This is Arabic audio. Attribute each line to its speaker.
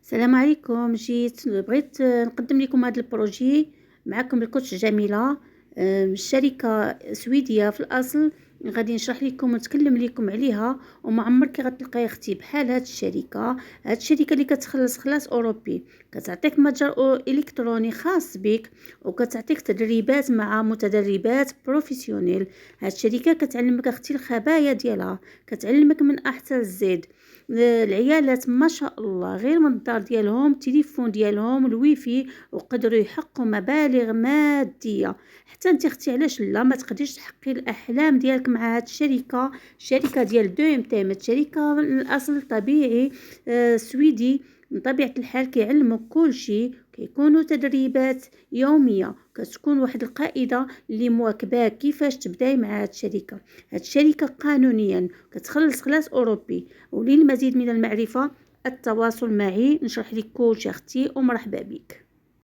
Speaker 1: السلام عليكم. بغيت نقدم لكم هذا البروجي. معكم الكوتش جميلة، شركة سويدية في الأصل. غادي نشرح لكم ونتكلم لكم عليها، وما عمرك غتلقاي اختي بحال هاد الشركة اللي كتخلص خلاص أوروبي، كتعطيك متجر إلكتروني خاص بك، وكتعطيك تدريبات مع متدربات بروفيسيونيل. هاد الشركة كتعلمك اختي الخبايا ديالها، كتعلمك من أحسن الزيد. العيالات ما شاء الله غير من الدار ديالهم، التليفون ديالهم، الويفي، وقدروا يحققوا مبالغ ماديه. حتى انت اختي علاش لا ما تقدريش تحققي الاحلام ديالك مع هاد الشركه ديال دويم تيمت، شركه من الاصل طبيعي سويدي. من طبيعة الحال كيعلموك كل شيء، كيكونوا تدريبات يومية، كتكون واحد القائدة اللي مواكباك كيفاش تبداي مع هاد الشركة قانونيا كتخلص خلاص أوروبي. وللمزيد من المعرفة التواصل معي، نشرح لك كل شيء اختي، ومرحبا بك.